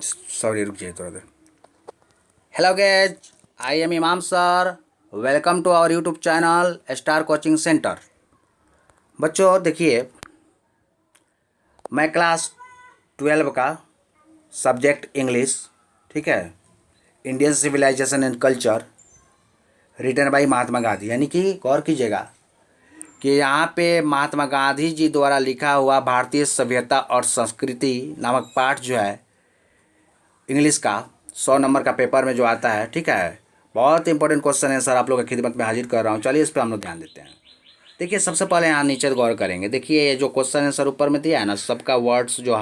Sorry, रुक जाइए थोड़ा देर। Hello guys, I am Imam sir. Welcome to our YouTube channel Star Coaching Centre. बच्चों देखिए, मैं क्लास 12 का सब्जेक्ट इंग्लिश, ठीक है, Indian civilization and culture, written by Mahatma Gandhi, यानी कि गौर कीजिएगा कि यहाँ पे महात्मा गांधी जी द्वारा लिखा हुआ भारतीय सभ्यता और संस्कृति नामक पाठ जो है इंग्लिश का 100 नंबर का पेपर में जो आता है, ठीक है, बहुत इंपॉर्टेंट क्वेश्चन है सर, आप लोगों की खिदमत में हाजिर कर रहा हूँ। चलिए इस पर हम लोग ध्यान देते हैं। देखिए सबसे पहले यहाँ नीचे गौर करेंगे। देखिए ये जो क्वेश्चन है सर ऊपर में दिया है ना, सबका वर्ड्स जो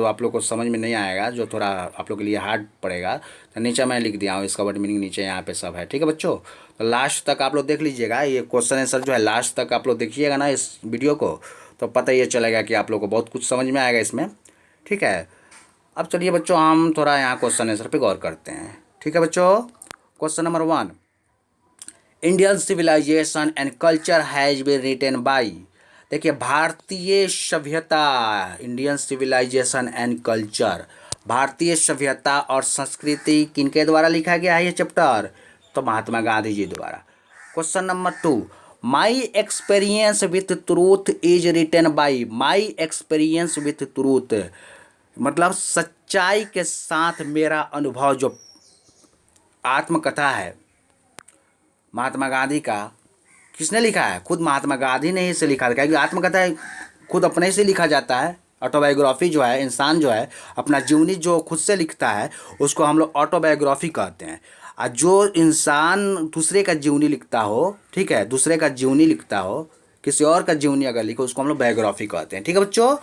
आप लोग को समझ में नहीं आएगा, जो थोड़ा आप लोग के लिए हार्ड पड़ेगा, तो नीचे मैं लिख दिया हूँ इसका वर्ड मीनिंग, नीचे यहाँ पे सब है, ठीक है बच्चों। तो लास्ट तक आप लोग देख लीजिएगा, ये क्वेश्चन आंसर जो है लास्ट तक आप लोग देखिएगा ना इस वीडियो को, तो पता ये चलेगा कि आप लोग को बहुत कुछ समझ में आएगा इसमें, ठीक है। अब चलिए बच्चों हम थोड़ा यहाँ क्वेश्चन आंसर पे गौर करते हैं, ठीक है बच्चों। Question number 1, Indian civilization and culture has been written by. देखिए भारतीय सभ्यता, इंडियन सिविलाइजेशन एंड कल्चर, भारतीय सभ्यता और संस्कृति किनके द्वारा लिखा गया है ये चैप्टर? तो महात्मा गांधी जी द्वारा। Question number 2, my experience with truth is written by. My experience with truth मतलब सच्चाई के साथ मेरा अनुभव, जो आत्मकथा है महात्मा गांधी का, किसने लिखा है? खुद महात्मा गांधी ने ही इसे लिखा था, क्योंकि आत्मकथा खुद अपने से लिखा जाता है। ऑटोबायोग्राफी जो है, इंसान जो है अपना जीवनी जो खुद से लिखता है उसको हम लोग ऑटोबायोग्राफी कहते हैं। और जो इंसान दूसरे का जीवनी लिखता हो, ठीक है, दूसरे का जीवनी लिखता हो, किसी और का जीवनी अगर लिखो, उसको हम लोग बायोग्राफी कहते हैं, ठीक है बच्चों।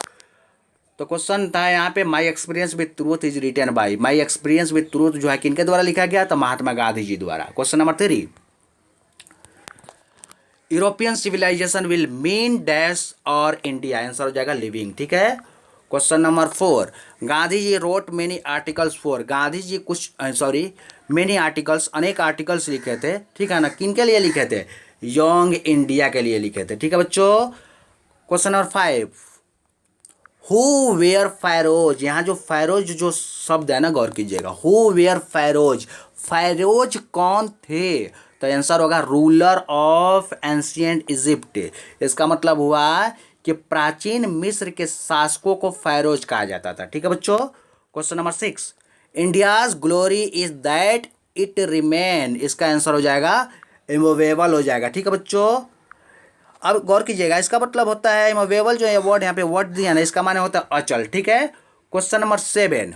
तो क्वेश्चन था यहाँ पे, my experience with truth is written by. My experience with truth जो है किनके द्वारा लिखा गया? तो महात्मा गांधी जी द्वारा। Question number 3, European civilization will mean dash और इंडिया। आंसर हो जाएगा लिविंग, ठीक है। Question number 4, Gandhi ji wrote many articles for. Gandhi ji कुछ मेनी आर्टिकल्स, अनेक आर्टिकल्स लिखे थे, ठीक है ना, किनके लिए लिखे थे? यंग इंडिया के लिए लिखे थे, ठीक है बच्चों। Question number 5, who were Pharaohs. यहाँ जो फैरोज जो शब्द है ना, गौर कीजिएगा, हु वेयर फैरोज, फैरोज कौन थे? तो आंसर होगा रूलर ऑफ एंशियंट इजिप्ट। इसका मतलब हुआ कि प्राचीन मिस्र के शासकों को फैरोज कहा जाता था, ठीक है बच्चों। Question number 6, India's glory is that it remain. इसका आंसर हो जाएगा इमूवेबल हो जाएगा, ठीक है बच्चों। अब गौर कीजिएगा, इसका मतलब होता है इमूवेबल, जो है वर्ड यहाँ पे वर्ड दिया ना, इसका माने होता है अचल, ठीक है। Question number 7,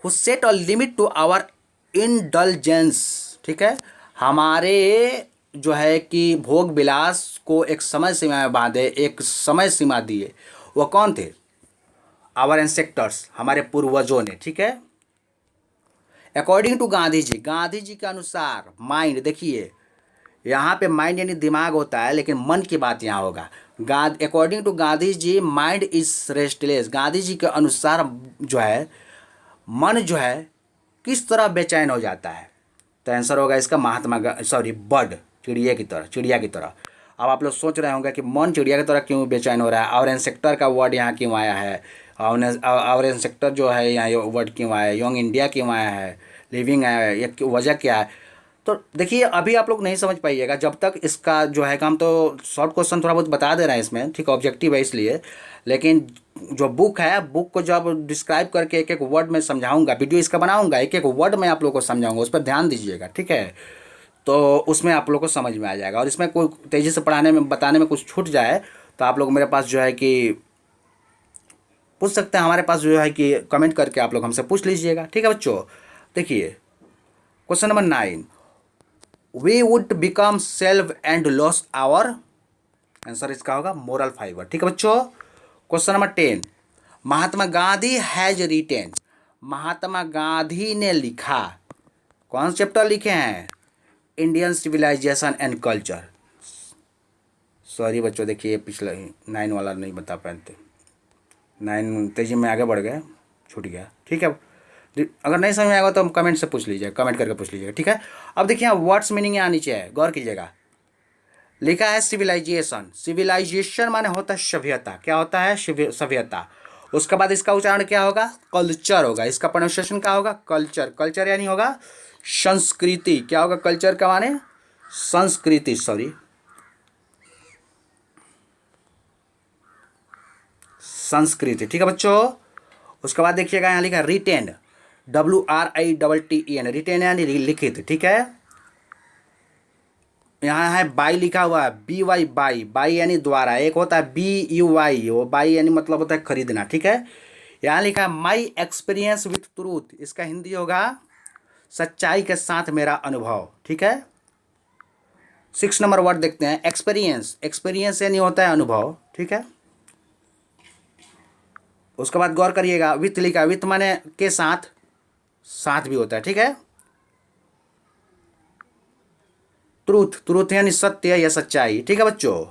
who set a limit to our indulgence. ठीक है, हमारे जो है कि भोग विलास को एक समय सीमा में बांधे, एक समय सीमा दिए, वो कौन थे? आवर एंसेक्टर्स, हमारे पूर्वजों ने, ठीक है। अकॉर्डिंग टू गांधी जी, गांधी जी के अनुसार माइंड, देखिए यहाँ पे माइंड यानी दिमाग होता है, लेकिन मन की बात यहाँ होगा। According to Gandhi ji mind is restless. Gandhi ji के अनुसार जो है मन जो है किस तरह बेचैन हो जाता है? तो आंसर होगा इसका बर्ड, चिड़िया की तरह, चिड़िया की तरह। अब आप लोग सोच रहे होंगे कि मन चिड़िया की तरह क्यों बेचैन हो रहा है, और सेक्टर का वर्ड यहाँ क्यों आया है, और सेक्टर जो है यहाँ वर्ड क्यों आया है, यंग इंडिया क्यों आया है, लिविंग आया है, ये वजह क्या है? तो देखिए अभी आप लोग नहीं समझ पाइएगा जब तक इसका जो है काम, तो शॉर्ट क्वेश्चन थोड़ा बहुत बता दे रहा है इसमें, ठीक है, ऑब्जेक्टिव है इसलिए, लेकिन जो बुक है, बुक को जब डिस्क्राइब करके एक एक वर्ड में समझाऊंगा, वीडियो इसका बनाऊंगा, एक एक वर्ड में आप लोग को समझाऊंगा, उस पर ध्यान दीजिएगा, ठीक है। तो उसमें आप लोग को समझ में आ जाएगा, और इसमें कोई तेज़ी से पढ़ाने में बताने में कुछ छूट जाए तो आप लोग मेरे पास जो है कि पूछ सकते हैं, हमारे पास जो है कि कमेंट करके आप लोग हमसे पूछ लीजिएगा, ठीक है बच्चों। देखिए question number 9, we would become self and lose our. Answer इसका होगा मोरल फाइबर, ठीक है बच्चों। Question number 10, Mahatma Gandhi has written. Mahatma Gandhi ने लिखा, कौन सा चैप्टर लिखे हैं? Indian civilization and culture. Sorry बच्चों, देखिए पिछला 9 वाला नहीं बता पाए थे, 9 तेजी में आगे बढ़ गए, छूट गया, ठीक है। अगर नहीं समझ में आएगा तो हम कमेंट से पूछ लीजिएगा, कमेंट करके पूछ लीजिएगा, ठीक है। अब देखिए यहाँ वर्ड्स मीनिंग यहाँ नीचे है, गौर कीजिएगा, लिखा है सिविलाइजेशन। सिविलाइजेशन माने होता है सभ्यता। क्या होता है? सभ्यता। उसके बाद इसका उच्चारण क्या होगा? कल्चर होगा। इसका प्रोनाउंसिएशन क्या होगा? कल्चर। कल्चर यानी होगा संस्कृति। क्या होगा? कल्चर का माने संस्कृति, सॉरी, संस्कृति। ठीक है बच्चों। उसके बाद देखिएगा यहाँ लिखा है रिटेन, WRITTEN, रिटेन यानी लिखित। ठीक है। यहाँ है बाई लिखा हुआ है, BY, बाई। बाई यानी द्वारा। एक होता है BUY, वो बाई यानी मतलब होता है खरीदना। ठीक है। यहाँ लिखा है माई एक्सपीरियंस विथ ट्रूथ, इसका हिंदी होगा सच्चाई के साथ मेरा अनुभव। ठीक है। 6 नंबर वर्ड देखते हैं, एक्सपीरियंस। एक्सपीरियंस यानी होता है अनुभव। ठीक है। उसके बाद गौर करिएगा, विथ लिखा, विथ माने के साथ, साथ भी होता है। ठीक है। ट्रूथ, ट्रूथ यानी सत्य या सच्चाई। ठीक है बच्चों।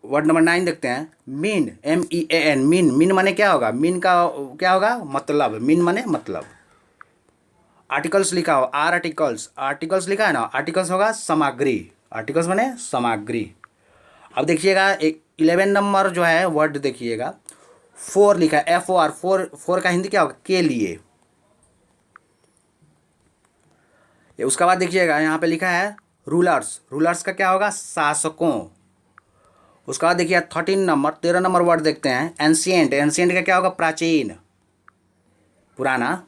वर्ड नंबर 9 देखते हैं, मीन, MEAN, मीन। मीन माने क्या होगा? मीन का क्या होगा? मतलब। मीन माने मतलब। आर्टिकल्स लिखा हो, आर्टिकल्स, आर्टिकल्स लिखा है ना, आर्टिकल्स होगा सामग्री। आर्टिकल्स माने सामग्री। अब देखिएगा एक 11 नंबर जो है वर्ड देखिएगा, फोर लिखा है, FOR, फोर। फोर का हिंदी क्या होगा? के लिए। उसके बाद देखिएगा यहाँ पे लिखा है रूलर्स। रूलर्स का क्या होगा? शासकों। उसके बाद देखिए 13 नंबर, 13 नंबर वर्ड देखते हैं, एंशियंट। एंशियंट का क्या होगा? प्राचीन, पुराना।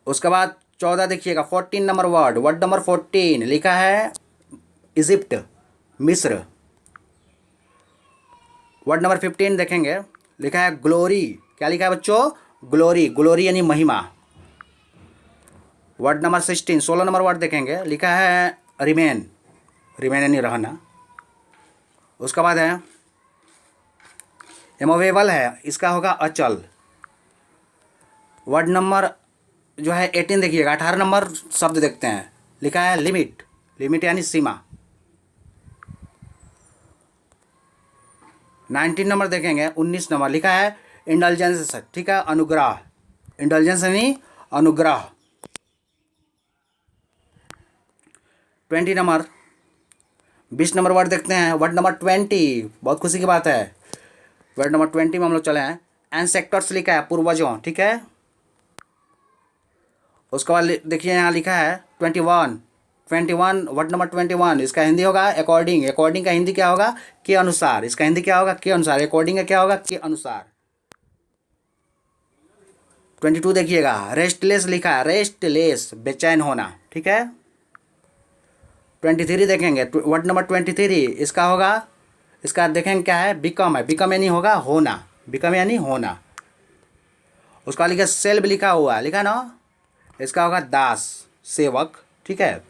उसके बाद 14 देखिएगा, 14 नंबर वर्ड, वर्ड नंबर 14 लिखा है इजिप्ट, मिस्र। वर्ड नंबर 15 देखेंगे, लिखा है ग्लोरी। क्या लिखा है बच्चों? ग्लोरी। ग्लोरी यानी महिमा। वर्ड नंबर 16, 16 नंबर वर्ड देखेंगे, लिखा है रिमेन। रिमेन यानी रहना। उसके बाद है इमूवेबल है, इसका होगा अचल। वर्ड नंबर जो है 18 देखिएगा, 18 नंबर शब्द देखते हैं, लिखा है लिमिट। लिमिट यानी सीमा। 19 नंबर देखेंगे, 19 नंबर लिखा है इंडल्जेंस। ठीक है, अनुग्रह। इंडल्जेंस यानी अनुग्रह। 20 नंबर, 20 नंबर वर्ड देखते हैं, वर्ड नंबर 20, बहुत खुशी की बात है। वर्ड नंबर 20 में हम लोग चले हैं, एंसेक्टर्स लिखा है, पूर्वजों। ठीक है। उसके बाद देखिए यहाँ लिखा है 21, 21, वर्ड नंबर 21, इसका हिंदी होगा अकॉर्डिंग। अकॉर्डिंग का हिंदी क्या होगा? के अनुसार। इसका हिंदी क्या होगा? के अनुसार। अकॉर्डिंग का क्या होगा? के अनुसार। 22 देखिएगा, रेस्टलेस लिखा है, रेस्टलेस, बेचैन होना। ठीक है। 23 देखेंगे, वर्ड नंबर 23, इसका होगा, इसका देखेंगे क्या है? बिकम है। बिकम यानी होगा होना। बिकम यानी होना। उसका लिखा सेल्फ लिखा हुआ, लिखा ना, इसका होगा दास, सेवक। ठीक है।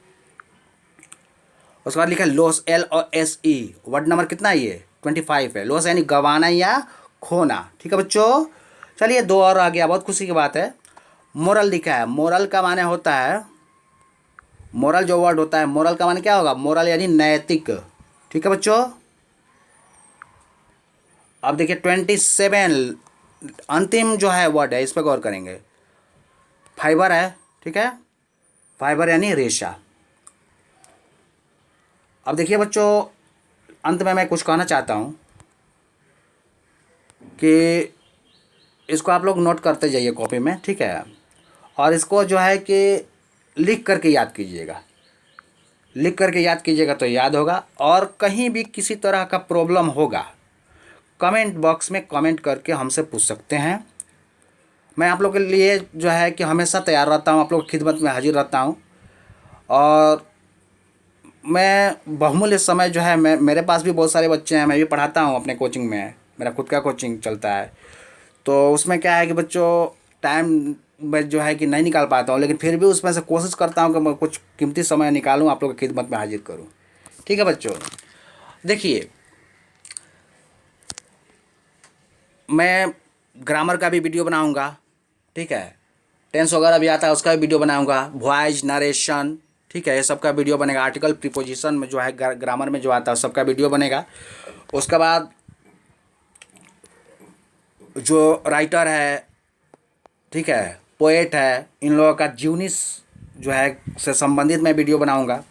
उसके बाद लिखा लॉस, LOSE। वर्ड नंबर कितना है ये? 25 है। लॉस यानी गंवाना या खोना। ठीक है बच्चों। चलिए 2 और आ गया, बहुत खुशी की बात है। मोरल लिखा है। मोरल का माने होता है, मोरल जो वर्ड होता है, मोरल का माने क्या होगा? मोरल यानी नैतिक। ठीक है बच्चों। अब देखिए 27, अंतिम जो है वर्ड है, इस पर गौर करेंगे, फाइबर है। ठीक है। फाइबर यानी रेशा। अब देखिए बच्चों, अंत में मैं कुछ कहना चाहता हूँ कि इसको आप लोग नोट करते जाइए कॉपी में। ठीक है। और इसको जो है कि लिख करके याद कीजिएगा। लिख करके याद कीजिएगा तो याद होगा। और कहीं भी किसी तरह का प्रॉब्लम होगा, कमेंट बॉक्स में कमेंट करके हमसे पूछ सकते हैं। मैं आप लोग के लिए जो है कि हमेशा तैयार रहता हूँ, आप लोग की खिदमत में हाजिर रहता हूँ। और मैं बहुमूल्य समय जो है, मैं, मेरे पास भी बहुत सारे बच्चे हैं, मैं भी पढ़ाता हूँ अपने कोचिंग में, मेरा खुद का कोचिंग चलता है। तो उसमें क्या है कि बच्चों, टाइम में जो है कि नहीं निकाल पाता हूँ, लेकिन फिर भी उसमें से कोशिश करता हूँ कि मैं कुछ कीमती समय निकालूँ, आप लोग की खिदमत में हाजिर करूँ। ठीक है बच्चों। देखिए, मैं ग्रामर का भी वीडियो बनाऊँगा। ठीक है। टेंस वगैरह भी आता है, उसका भी वीडियो बनाऊँगा। वॉइस, नरेशन, ठीक है, ये सब का वीडियो बनेगा। आर्टिकल, प्रीपोजिशन में जो है ग्रामर में जो आता है, सबका वीडियो बनेगा। उसके बाद जो राइटर है, ठीक है, पोएट है, इन लोगों का जीवनी जो है से संबंधित मैं वीडियो बनाऊंगा।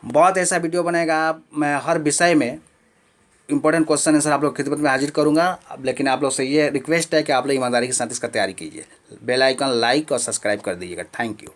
बहुत ऐसा वीडियो बनेगा मैं हर विषय में, इंपॉर्टेंट क्वेश्चन आंसर आप लोग की खिदमत में हाजिर करूँगा। अब लेकिन आप लोग से ये रिक्वेस्ट है कि आप लोग ईमानदारी के साथ इसका तैयारी कीजिए। बेल आइकन लाइक और सब्सक्राइब कर दीजिएगा। Thank you.